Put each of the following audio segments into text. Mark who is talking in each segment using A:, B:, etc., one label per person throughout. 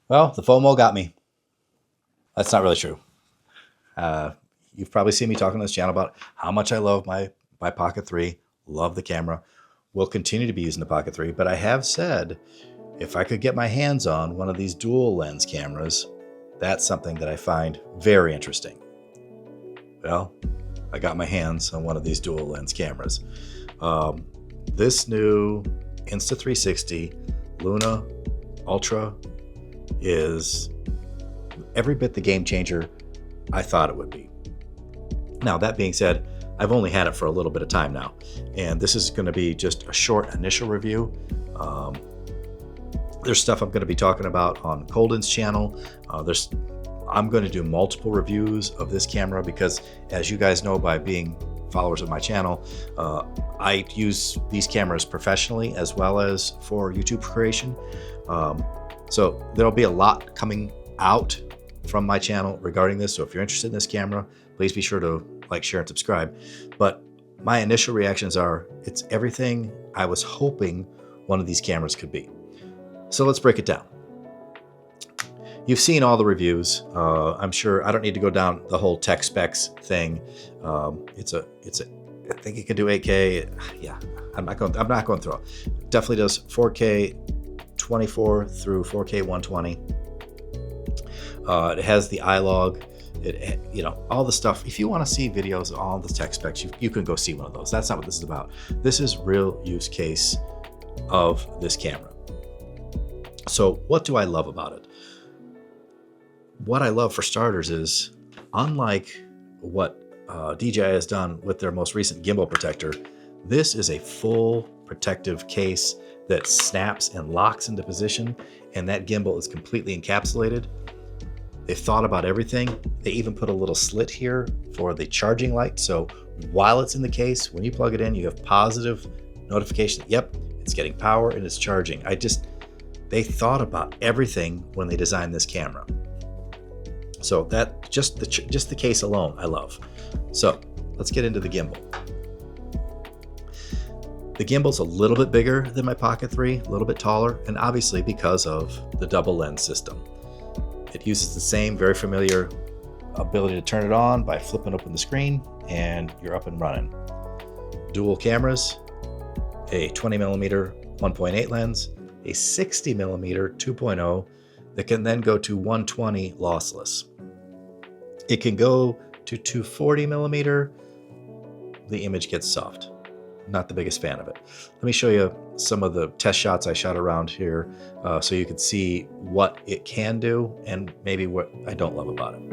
A: Well, the FOMO got me. That's not really true. You've probably seen me talking on this channel about how much I love my Pocket 3, love the camera. Will continue to be using the Pocket 3, but I have said if I could get my hands on one of these dual lens cameras, that's something that I find very interesting. Well, I got my hands on one of these dual lens cameras. This new Insta360 Luna Ultra is every bit the game changer I thought it would be. Now, that being said, I've only had it for a little bit of time now, and this is going to be just a short initial review. There's stuff I'm going to be talking about on Colden's channel. I'm going to do multiple reviews of this camera because, as you guys know by being followers of my channel, I use these cameras professionally as well as for YouTube creation. So there'll be a lot coming out from my channel regarding this. So if you're interested in this camera, please be sure to like, share, and subscribe. But my initial reactions are, it's everything I was hoping one of these cameras could be. So let's break it down. You've seen all the reviews. I'm sure I don't need to go down the whole tech specs thing. I think it can do 8K. Yeah, I'm not going through it. Definitely does 4K 24 through 4K 120. It has the iLog. All the stuff. If you want to see videos of all the tech specs, you can go see one of those. That's not what this is about. This is real use case of this camera. So what do I love about it? What I love for starters is, unlike what DJI has done with their most recent gimbal protector, this is a full protective case that snaps and locks into position, and that gimbal is completely encapsulated. They've thought about everything. They even put a little slit here for the charging light. So while it's in the case, when you plug it in, you have positive notification. Yep, it's getting power and it's charging. They thought about everything when they designed this camera. So that just the case alone, I love. So let's get into the gimbal. The gimbal's a little bit bigger than my Pocket 3, a little bit taller, and obviously because of the double lens system. It uses the same very familiar ability to turn it on by flipping open the screen and you're up and running. Dual cameras, a 20mm 1.8 lens, a 60mm 2.0 that can then go to 120 lossless. It can go to 240mm. The image gets soft. Not the biggest fan of it. Let me show you some of the test shots I shot around here so you can see what it can do and maybe what I don't love about it.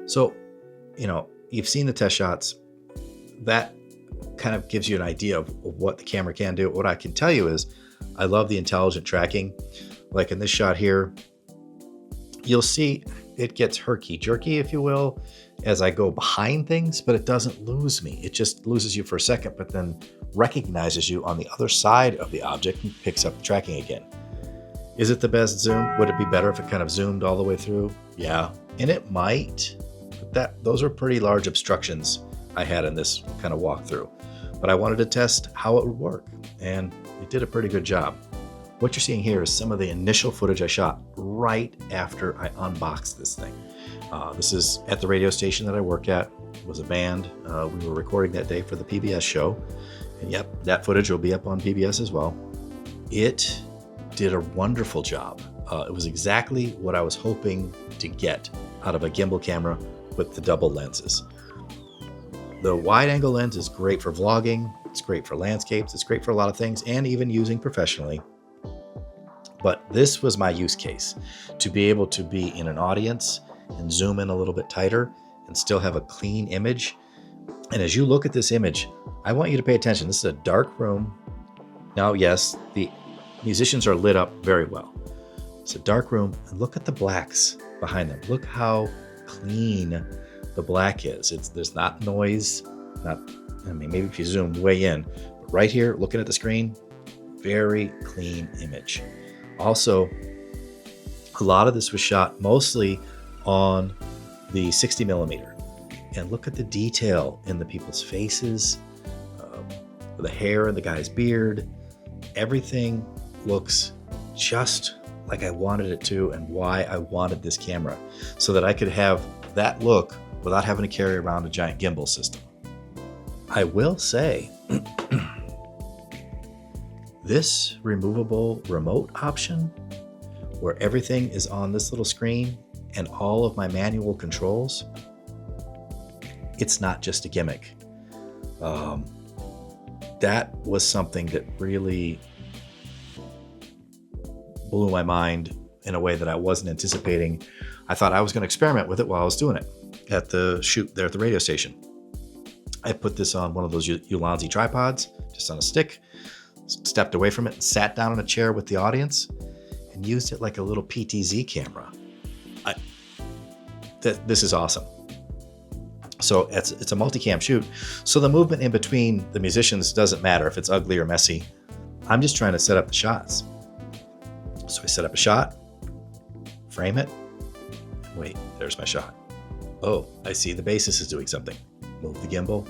A: So, you've seen the test shots. That kind of gives you an idea of what the camera can do. What I can tell you is I love the intelligent tracking. Like in this shot here, you'll see it gets herky-jerky, if you will, as I go behind things, but it doesn't lose me. It just loses you for a second, but then recognizes you on the other side of the object and picks up the tracking again. Is it the best zoom? Would it be better if it kind of zoomed all the way through? Yeah, and it might. Those are pretty large obstructions I had in this kind of walkthrough, but I wanted to test how it would work, and it did a pretty good job. What you're seeing here is some of the initial footage I shot right after I unboxed this thing. This is at the radio station that I work at. It was a band. We were recording that day for the PBS show, and yep, that footage will be up on PBS as well. It did a wonderful job. It was exactly what I was hoping to get out of a gimbal camera with the double lenses. The wide angle lens is great for vlogging, it's great for landscapes, it's great for a lot of things, and even using professionally. But this was my use case, to be able to be in an audience and zoom in a little bit tighter and still have a clean image. And as you look at this image, I want you to pay attention. This is a dark room. Now, yes, the musicians are lit up very well. It's a dark room, and look at the blacks behind them. Look how clean the black is. There's not noise, not, I mean, maybe if you zoom way in, but right here, looking at the screen, very clean image. Also, a lot of this was shot mostly on the 60 millimeter. And look at the detail in the people's faces, the hair in the guy's beard. Everything looks just like I wanted it to, and why I wanted this camera, so that I could have that look without having to carry around a giant gimbal system. I will say, this removable remote option, where everything is on this little screen and all of my manual controls, it's not just a gimmick. That was something that really blew my mind in a way that I wasn't anticipating. I thought I was going to experiment with it while I was doing it at the shoot there at the radio station. I put this on one of those Ulanzi tripods, just on a stick, stepped away from it, and sat down in a chair with the audience and used it like a little PTZ camera. This is awesome. So it's a multicam shoot. So the movement in between the musicians doesn't matter if it's ugly or messy. I'm just trying to set up the shots. So I set up a shot, frame it. Wait, there's my shot. Oh, I see the bassist is doing something. Move the gimbal.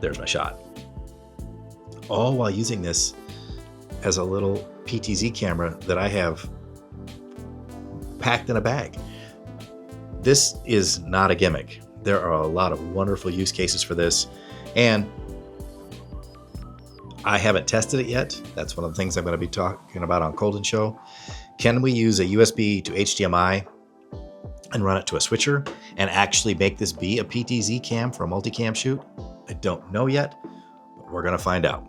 A: There's my shot. All while using this as a little PTZ camera that I have packed in a bag. This is not a gimmick. There are a lot of wonderful use cases for this, and I haven't tested it yet. That's one of the things I'm going to be talking about on Colden Show. Can we use a USB to HDMI and run it to a switcher and actually make this be a PTZ cam for a multicam shoot? I don't know yet, but we're going to find out.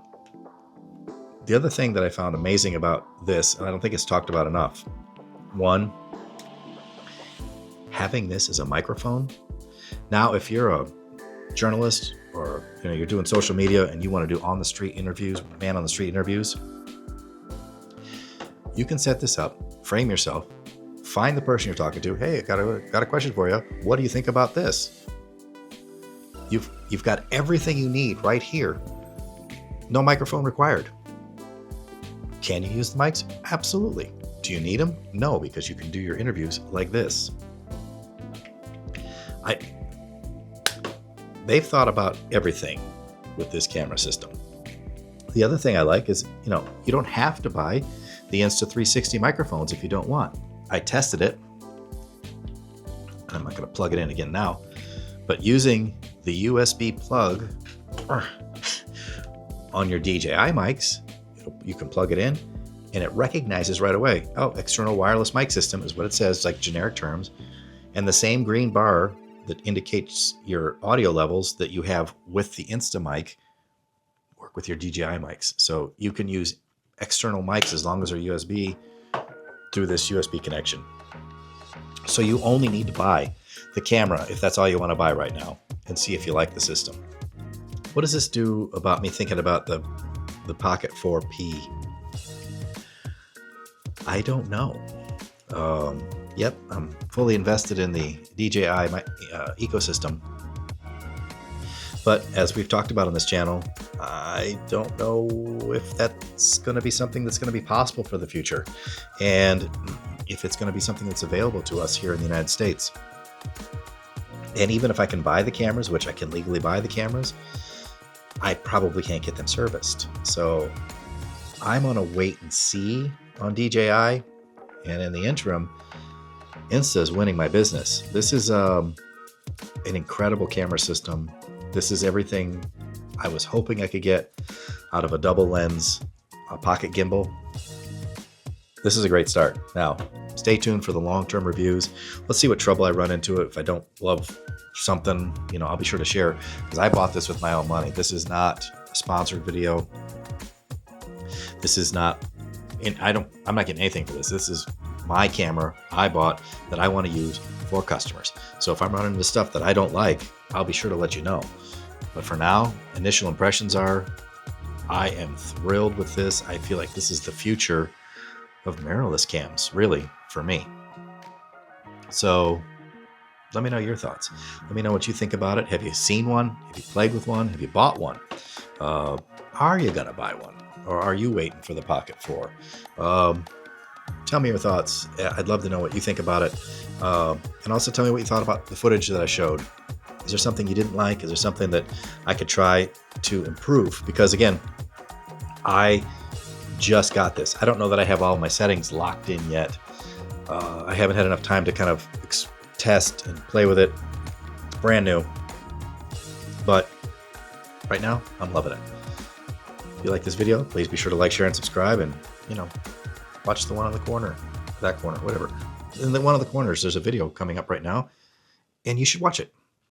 A: The other thing that I found amazing about this, and I don't think it's talked about enough, one, having this as a microphone. Now, if you're a journalist or you're doing social media and you want to do on the street interviews, man on the street interviews, you can set this up, frame yourself, find the person you're talking to. Hey, I got a question for you. What do you think about this? You've got everything you need right here. No microphone required. Can you use the mics? Absolutely. Do you need them? No, because you can do your interviews like this. They've thought about everything with this camera system. The other thing I like is, you don't have to buy the Insta360 microphones if you don't want. I tested it. I'm not going to plug it in again now, but using the USB plug on your DJI mics, you can plug it in and it recognizes right away. Oh, external wireless mic system is what it says, like generic terms. And the same green bar that indicates your audio levels that you have with the Insta mic work with your DJI mics. So you can use external mics as long as they're USB through this USB connection. So you only need to buy the camera if that's all you want to buy right now, and see if you like the system. What does this do about me thinking about the Pocket 4P? I don't know. Yep, I'm fully invested in the DJI ecosystem. But as we've talked about on this channel, I don't know if that's going to be something that's going to be possible for the future, and if it's going to be something that's available to us here in the United States. And even if I can buy the cameras, which I can legally buy the cameras, I probably can't get them serviced. So I'm on a wait and see on DJI, and in the interim, Insta is winning my business. This is an incredible camera system. This is everything I was hoping I could get out of a double lens, a pocket gimbal. This is a great start. Now, stay tuned for the long-term reviews. Let's see what trouble I run into. If I don't love something, I'll be sure to share, because I bought this with my own money. This is not a sponsored video. This is not, I'm not getting anything for this. This is my camera I bought that I want to use for customers. So if I'm running into stuff that I don't like, I'll be sure to let you know. But for now, initial impressions are, I am thrilled with this. I feel like this is the future of mirrorless cams, really, for me. So Let me know your thoughts. Let me know what you think about it. Have you seen one? Have you played with one? Have you bought one? Are you going to buy one? Or are you waiting for the Pocket 4? Tell me your thoughts. I'd love to know what you think about it. And also tell me what you thought about the footage that I showed. Is there something you didn't like? Is there something that I could try to improve? Because again, I just got this. I don't know that I have all my settings locked in yet. I haven't had enough time to kind of test and play with it. It's brand new. But right now, I'm loving it. If you like this video, please be sure to like, share, and subscribe. And, watch the one on the corner, that corner, whatever. In the one of the corners, there's a video coming up right now, and you should watch it.